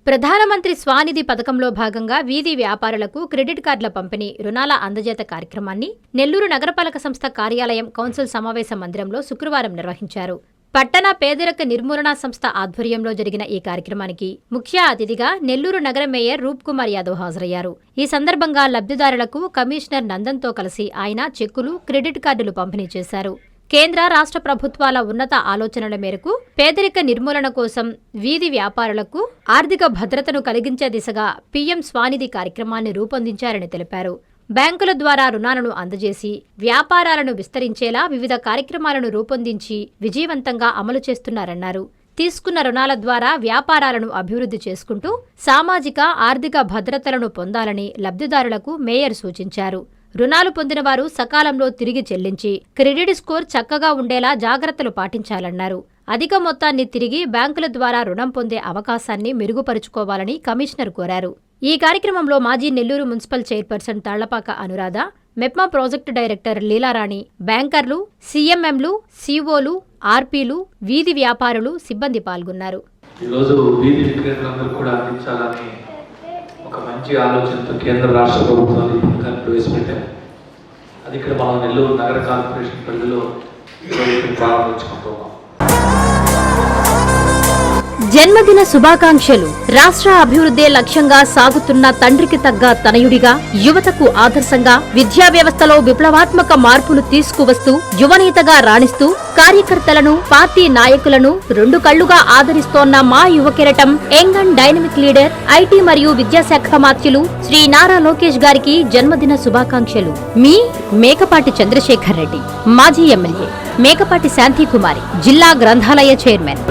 ప్రధానమంత్రి స్వానిధి పథకంలో భాగంగా వీధి వ్యాపారులకు క్రెడిట్ కార్డుల పంపిణీ, రుణాల అందజేత కార్యక్రమాన్ని నెల్లూరు నగరపాలక సంస్థ కార్యాలయం కౌన్సిల్ సమావేశ మందిరంలో శుక్రవారం నిర్వహించారు. పట్టణ పేదరిక నిర్మూలనా సంస్థ ఆధ్వర్యంలో జరిగిన ఈ కార్యక్రమానికి ముఖ్య అతిథిగా నెల్లూరు నగర మేయర్ రూప్ కుమార్ యాదవ్ హాజరయ్యారు. ఈ సందర్భంగా లబ్ధిదారులకు కమిషనర్ నందన్తో కలిసి ఆయన చెక్కులు, క్రెడిట్ కార్డులు పంపిణీ చేశారు. కేంద్ర, రాష్ట్ర ప్రభుత్వాల ఉన్నత ఆలోచనల మేరకు పేదరిక నిర్మూలన కోసం వీధి వ్యాపారులకు ఆర్థిక భద్రతను కలిగించే దిశగా పీఎం స్వానిధి కార్యక్రమాన్ని రూపొందించారని తెలిపారు. బ్యాంకుల ద్వారా రుణాలను అందజేసి వ్యాపారాలను విస్తరించేలా వివిధ కార్యక్రమాలను రూపొందించి విజయవంతంగా అమలు చేస్తున్నారన్నారు. తీసుకున్న రుణాల ద్వారా వ్యాపారాలను అభివృద్ధి చేసుకుంటూ సామాజిక, ఆర్థిక భద్రతలను పొందాలని లబ్ధిదారులకు మేయర్ సూచించారు. రుణాలు పొందిన వారు సకాలంలో తిరిగి చెల్లించి క్రెడిట్ స్కోర్ చక్కగా ఉండేలా జాగ్రత్తలు పాటించాలన్నారు. అధిక మొత్తాన్ని తిరిగి బ్యాంకుల ద్వారా రుణం పొందే అవకాశాన్ని మెరుగుపరుచుకోవాలని కమిషనర్ కోరారు. ఈ కార్యక్రమంలో మాజీ Nellore municipal chairperson Tallapaka Anuradha, MEPMA project director Leelarani, బ్యాంకర్లు, సీఎంఎంలు, సీఓలు, ఆర్పీలు, వీధి వ్యాపారులు, సిబ్బంది పాల్గొన్నారు. ఒక మంచి ఆలోచనతో కేంద్ర రాష్ట్ర ప్రభుత్వాలు పథకాన్ని ప్రవేశపెట్టారు. అది ఇక్కడ మనం నెల్లూరు నగర కార్పొరేషన్ పరిధిలో ప్రారంభించుకుంటున్నాం. జన్మదిన శుభాకాంక్షలు. రాష్ట్ర అభివృద్ధే లక్ష్యంగా సాగుతున్న తండ్రికి తగ్గ తనయుడిగా, యువతకు ఆదర్శంగా, విద్యా వ్యవస్థలో విప్లవాత్మక మార్పులు తీసుకువస్తూ యువనేతగా రాణిస్తూ కార్యకర్తలను, పార్టీ నాయకులను రెండు కళ్లుగా ఆదరిస్తోన్న మా యువ కెరటం, young and dynamic leader, IT మరియు విద్యాశాఖ మాత్యులు శ్రీ నారా లోకేష్ గారికి జన్మదిన శుభాకాంక్షలు. మీ మేకపాటి చంద్రశేఖర్ రెడ్డి, మాజీ ఎమ్మెల్యే, మేకపాటి శాంతికుమారి, జిల్లా గ్రంథాలయ చైర్మన్.